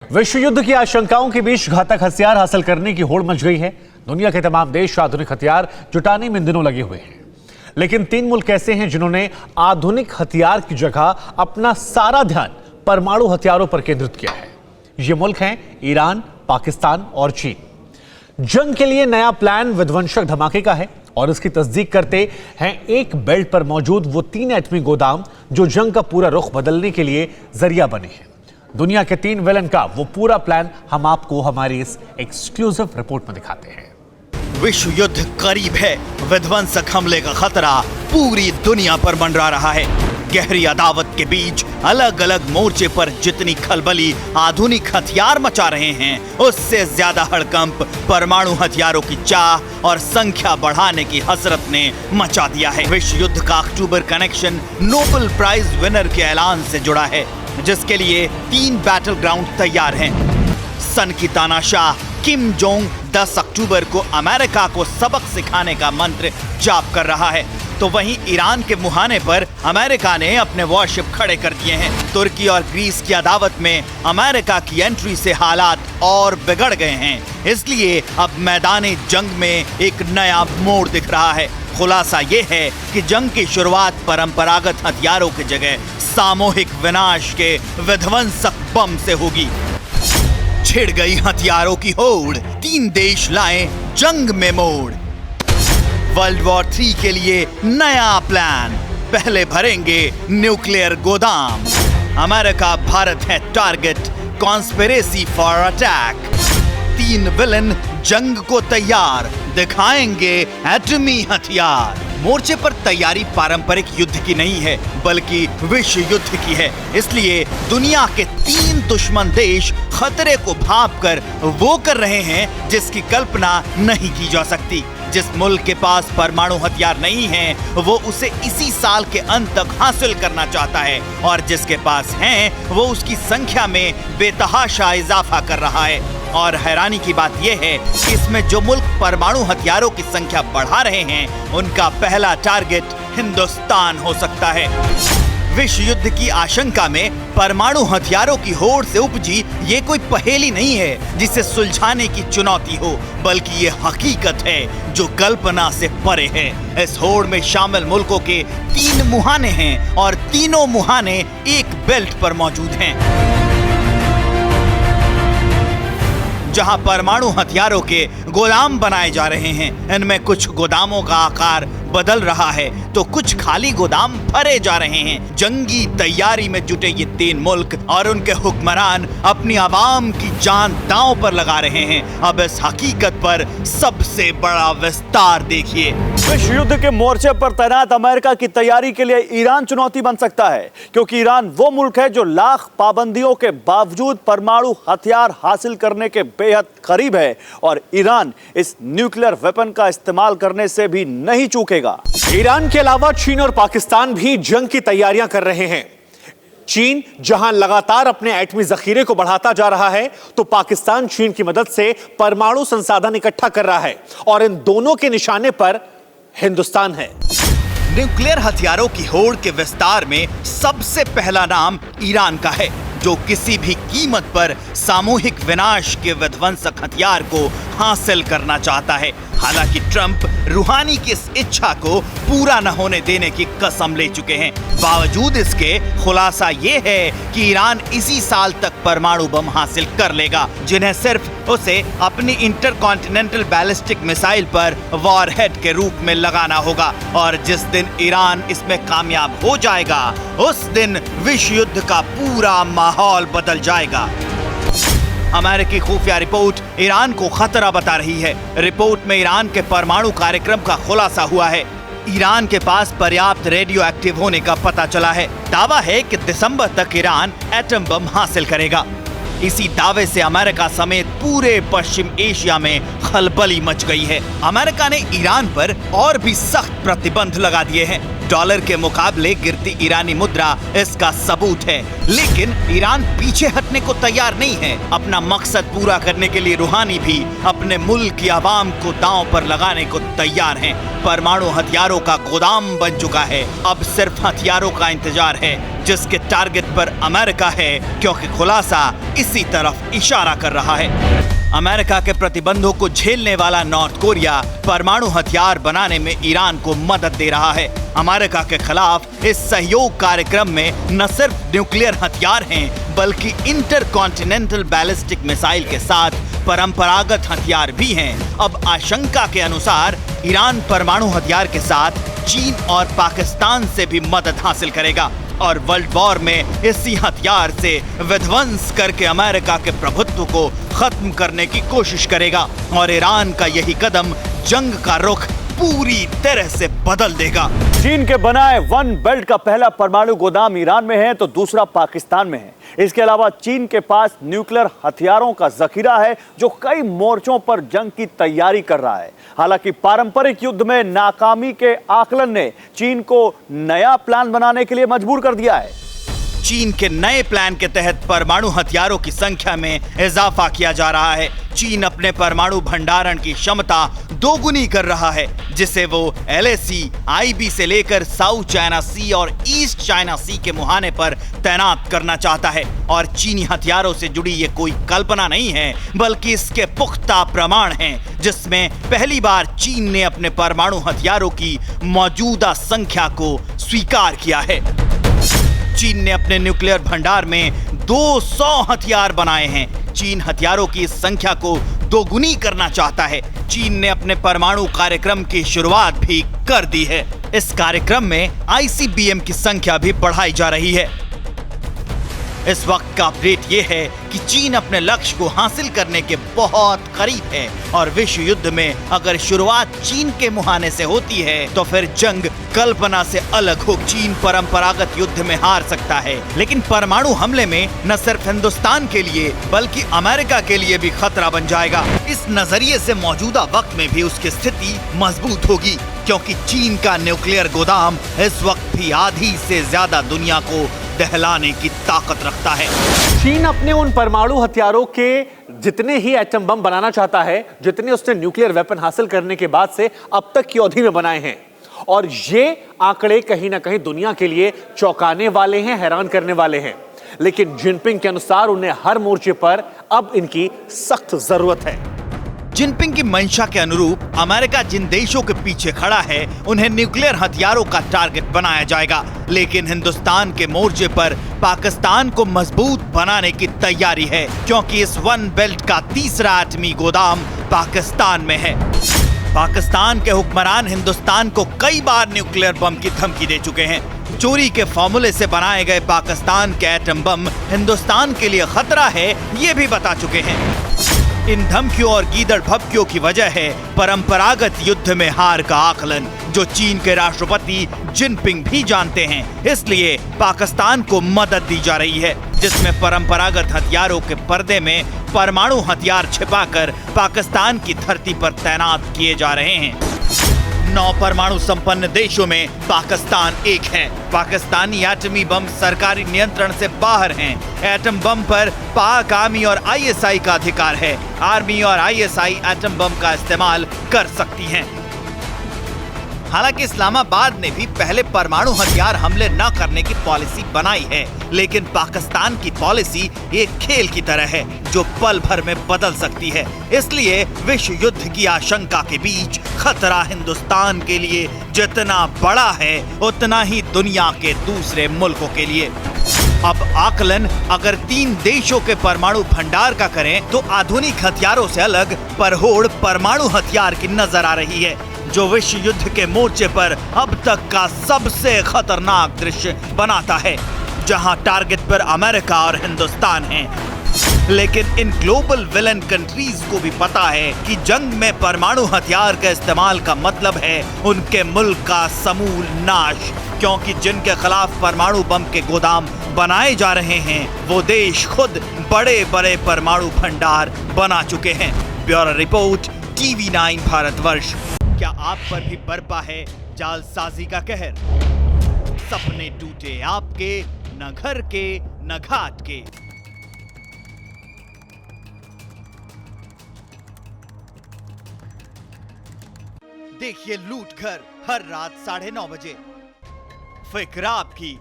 विश्व युद्ध की आशंकाओं के बीच घातक हथियार हासिल करने की होड़ मच गई है। दुनिया के तमाम देश आधुनिक हथियार जुटाने में इन दिनों लगे हुए हैं, लेकिन 3 मुल्क ऐसे हैं जिन्होंने आधुनिक हथियार की जगह अपना सारा ध्यान परमाणु हथियारों पर केंद्रित किया है। ये मुल्क हैं ईरान, पाकिस्तान और चीन। जंग के लिए नया प्लान विध्वंसक धमाके का है और इसकी तस्दीक करते हैं एक बेल्ट पर मौजूद वो 3 एटमी गोदाम जो जंग का पूरा रुख बदलने के लिए जरिया बने हैं। दुनिया के 3 विलन का वो पूरा प्लान हम आपको हमारी इस एक्सक्लूसिव रिपोर्ट में दिखाते हैं। विश्व युद्ध करीब है। विध्वंसक हमले का खतरा पूरी दुनिया पर मंडरा रहा है। गहरी अदावत के बीच अलग अलग मोर्चे पर जितनी खलबली आधुनिक हथियार मचा रहे हैं, उससे ज्यादा हड़कंप परमाणु हथियारों की चाह और संख्या बढ़ाने की हसरत ने मचा दिया है। विश्व युद्ध का अक्टूबर कनेक्शन नोबेल प्राइज विनर के ऐलान से जुड़ा है, जिसके लिए 3 बैटल ग्राउंड तैयार हैं। सन की तानाशाह किम जोंग 10 अक्टूबर को अमेरिका को सबक सिखाने का मंत्र जाप कर रहा है, तो वहीं ईरान के मुहाने पर अमेरिका ने अपने वॉरशिप खड़े कर दिए हैं। तुर्की और ग्रीस की अदावत में अमेरिका की एंट्री से हालात और बिगड़ गए हैं, इसलिए अब मैदानी जंग में एक नया मोड़ दिख रहा है। खुलासा ये है कि जंग की शुरुआत परंपरागत हथियारों की जगह सामूहिक विनाश के विध्वंसक बम से होगी। छिड़ गई हथियारों की होड़, 3 देश लाएं जंग में मोड़। वर्ल्ड वॉर 3 के लिए नया प्लान, पहले भरेंगे न्यूक्लियर गोदाम। अमेरिका भारत है target, conspiracy for attack. 3 villain जंग को तैयार, दिखाएंगे एटमी हथियार। मोर्चे पर तैयारी पारंपरिक युद्ध की नहीं है, बल्कि विश्व युद्ध की है। इसलिए दुनिया के 3 दुश्मन देश खतरे को भांपकर वो कर रहे हैं जिसकी कल्पना नहीं की जा सकती। जिस मुल्क के पास परमाणु हथियार नहीं है, वो उसे इसी साल के अंत तक हासिल करना चाहता है, और जिसके पास हैं, वो उसकी संख्या में बेतहाशा इजाफा कर रहा है। और हैरानी की बात यह है कि इसमें जो मुल्क परमाणु हथियारों की संख्या बढ़ा रहे हैं, उनका पहला टारगेट हिंदुस्तान हो सकता है। विश्व युद्ध की आशंका में परमाणु हथियारों की होड़ से उपजी ये कोई पहेली नहीं है जिसे सुलझाने की चुनौती हो, बल्कि ये हकीकत है जो कल्पना से परे है। इस होड़ में शामिल मुल्कों के 3 मुहाने हैं और तीनों मुहाने एक बेल्ट पर मौजूद हैं। जहां परमाणु हथियारों के गोदाम बनाए जा रहे हैं, इनमें कुछ गोदामों का आकार बदल रहा है तो कुछ खाली गोदाम भरे जा रहे हैं। जंगी तैयारी में जुटे ये 3 मुल्क और उनके हुक्मरान अपनी आवाम की जान दांव पर लगा रहे हैं। अब इस हकीकत पर सबसे बड़ा विस्तार देखिए। विश्व युद्ध के मोर्चे पर तैनात अमेरिका की तैयारी के लिए ईरान चुनौती बन सकता है, क्योंकि ईरान वो मुल्क है जो लाख पाबंदियों के बावजूद परमाणु हथियार हासिल करने के बेहद करीब है, और ईरान इस न्यूक्लियर वेपन का इस्तेमाल करने से भी नहीं चूकेगा। ईरान के अलावा चीन और पाकिस्तान भी जंग की तैयारियां कर रहे हैं। चीन जहां लगातार अपने एटमी जखीरे को बढ़ाता जा रहा है, तो पाकिस्तान चीन की मदद से परमाणु संसाधन इकट्ठा कर रहा है, और इन दोनों के निशाने पर हिंदुस्तान है। न्यूक्लियर हथियारों की होड़ के विस्तार में सबसे पहला नाम ईरान का है, जो किसी भी कीमत पर सामूहिक विनाश के विध्वंसक हथियार को हासिल करना चाहता है। हालांकि ट्रंप रूहानी की इस इच्छा को पूरा न होने देने की कसम ले चुके हैं। बावजूद इसके खुलासा ये है कि ईरान इसी साल तक परमाणु बम हासिल कर लेगा, जिन्हें सिर्फ उसे अपनी इंटरकॉन्टिनेंटल बैलिस्टिक मिसाइल पर वॉरहेड के रूप में लगाना होगा। और जिस दिन ईरान इसमें कामयाब हो जाएगा, उस दिन विश्व युद्ध का पूरा माहौल बदल जाएगा। अमेरिकी खुफिया रिपोर्ट ईरान को खतरा बता रही है। रिपोर्ट में ईरान के परमाणु कार्यक्रम का खुलासा हुआ है। ईरान के पास पर्याप्त रेडियो एक्टिव होने का पता चला है। दावा है कि दिसंबर तक ईरान एटम बम हासिल करेगा। इसी दावे से अमेरिका समेत पूरे पश्चिम एशिया में खलबली मच गई है। अमेरिका ने ईरान पर और भी सख्त प्रतिबंध लगा दिए हैं। डॉलर के मुकाबले गिरती ईरानी मुद्रा इसका सबूत है, लेकिन ईरान पीछे हटने को तैयार नहीं है। अपना मकसद पूरा करने के लिए रूहानी भी अपने मुल्क की आवाम को दांव पर लगाने को तैयार हैं। परमाणु हथियारों का गोदाम बन चुका है, अब सिर्फ हथियारों का इंतजार है। जिसके टारगेट पर अमेरिका है, क्योंकि खुलासा इसी तरफ इशारा कर रहा है। अमेरिका के प्रतिबंधों को झेलने वाला नॉर्थ कोरिया परमाणु हथियार बनाने में ईरान को मदद दे रहा है। अमेरिका के खिलाफ इस सहयोग कार्यक्रम में न सिर्फ न्यूक्लियर हथियार हैं, बल्कि इंटरकॉन्टिनेंटल बैलिस्टिक मिसाइल के साथ परंपरागत हथियार भी हैं। अब आशंका के अनुसार ईरान परमाणु हथियार के साथ चीन और पाकिस्तान से भी मदद हासिल करेगा और वर्ल्ड वॉर में इसी हथियार से विध्वंस करके अमेरिका के प्रभुत्व को खत्म करने की कोशिश करेगा। और ईरान का यही कदम जंग का रुख पूरी तरह से बदल देगा। चीन के बनाए वन बेल्ट का पहला परमाणु गोदाम ईरान में है तो दूसरा पाकिस्तान में है। इसके अलावा चीन के पास न्यूक्लियर हथियारों का जखीरा है जो कई मोर्चों पर जंग की तैयारी कर रहा है। हालांकि पारंपरिक युद्ध में नाकामी के आकलन ने चीन को नया प्लान बनाने के लिए मजबूर कर दिया है। चीन के नए प्लान के तहत परमाणु हथियारों की संख्या में इजाफा किया जा रहा है। चीन अपने परमाणु भंडारण की क्षमता दोगुनी कर रहा है, जिसे वो LAC, IB से लेकर साउथ चाइना सी और ईस्ट चाइना सी के मुहाने पर तैनात करना चाहता है। और चीनी हथियारों से जुड़ी ये कोई कल्पना नहीं है, बल्कि इसके पुख्ता प्रमाण हैं, जिसमें पहली बार चीन ने अपने परमाणु हथियारों की मौजूदा संख्या को स्वीकार किया है। चीन ने अपने न्यूक्लियर भंडार में 200 हथियार बनाए हैं। चीन हथियारों की इस संख्या को दोगुनी करना चाहता है। चीन ने अपने परमाणु कार्यक्रम की शुरुआत भी कर दी है। इस कार्यक्रम में ICBM की संख्या भी बढ़ाई जा रही है। इस वक्त का अपडेट यह है कि चीन अपने लक्ष्य को हासिल करने के बहुत करीब है और विश्व युद्ध में अगर शुरुआत चीन के मुहाने से होती है तो फिर जंग कल्पना से अलग हो। चीन परंपरागत युद्ध में हार सकता है, लेकिन परमाणु हमले में न सिर्फ हिंदुस्तान के लिए बल्कि अमेरिका के लिए भी खतरा बन जाएगा। इस नजरिए से मौजूदा वक्त में भी उसकी स्थिति मजबूत होगी, क्योंकि चीन का न्यूक्लियर गोदाम इस वक्त भी आधी से ज्यादा दुनिया को दहलाने की ताकत रखता है। चीन अपने उन परमाणु हथियारों के जितने ही एटम बम बनाना चाहता है, जितने उसने न्यूक्लियर वेपन हासिल करने के बाद से अब तक की अवधि में बनाए हैं। और ये आंकड़े कहीं ना कहीं दुनिया के लिए चौंकाने वाले हैं, हैरान करने वाले हैं। लेकिन जिनपिंग के अनुसार उन्हें हर मोर्चे पर अब इनकी सख्त जरूरत है। जिनपिंग की मंशा के अनुरूप अमेरिका जिन देशों के पीछे खड़ा है, उन्हें न्यूक्लियर हथियारों का टारगेट बनाया जाएगा। लेकिन हिंदुस्तान के मोर्चे पर पाकिस्तान को मजबूत बनाने की तैयारी है, क्योंकि इस वन बेल्ट का तीसरा एटमी गोदाम पाकिस्तान में है। पाकिस्तान के हुक्मरान हिंदुस्तान को कई बार न्यूक्लियर बम की धमकी दे चुके हैं। चोरी के फॉर्मूले से बनाए गए पाकिस्तान के एटम बम हिंदुस्तान के लिए खतरा है, ये भी बता चुके हैं। इन धमकियों और गीदड़ भभकियों की वजह है परंपरागत युद्ध में हार का आकलन, जो चीन के राष्ट्रपति जिनपिंग भी जानते हैं। इसलिए पाकिस्तान को मदद दी जा रही है, जिसमें परंपरागत हथियारों के पर्दे में परमाणु हथियार छिपाकर पाकिस्तान की धरती पर तैनात किए जा रहे हैं। 9 परमाणु संपन्न देशों में पाकिस्तान एक है। पाकिस्तानी एटमी बम सरकारी नियंत्रण से बाहर हैं। एटम बम पर पाक आर्मी और ISI का अधिकार है। आर्मी और ISI एटम बम का इस्तेमाल कर सकती हैं। हालांकि इस्लामाबाद ने भी पहले परमाणु हथियार हमले न करने की पॉलिसी बनाई है, लेकिन पाकिस्तान की पॉलिसी एक खेल की तरह है जो पल भर में बदल सकती है। इसलिए विश्व युद्ध की आशंका के बीच खतरा हिंदुस्तान के लिए जितना बड़ा है, उतना ही दुनिया के दूसरे मुल्कों के लिए। अब आकलन अगर 3 देशों के परमाणु भंडार का करें तो आधुनिक हथियारों से अलग परहोड़ परमाणु हथियार की नजर आ रही है, जो विश्व युद्ध के मोर्चे पर अब तक का सबसे खतरनाक दृश्य बनाता है, जहां टारगेट पर अमेरिका और हिंदुस्तान हैं। लेकिन इन ग्लोबल विलन कंट्रीज को भी पता है कि जंग में परमाणु हथियार के इस्तेमाल का मतलब है उनके मुल्क का समूल नाश, क्योंकि जिनके खिलाफ परमाणु बम के गोदाम बनाए जा रहे हैं वो देश खुद बड़े बड़े परमाणु भंडार बना चुके हैं। Bureau report, TV9 Bharatvarsh. क्या आप पर भी बरपा है जालसाजी का कहर? सपने टूटे आपके, न घर के न घाट के। देखिए लूट घर हर रात 9:30 बजे। फिक्र आपकी,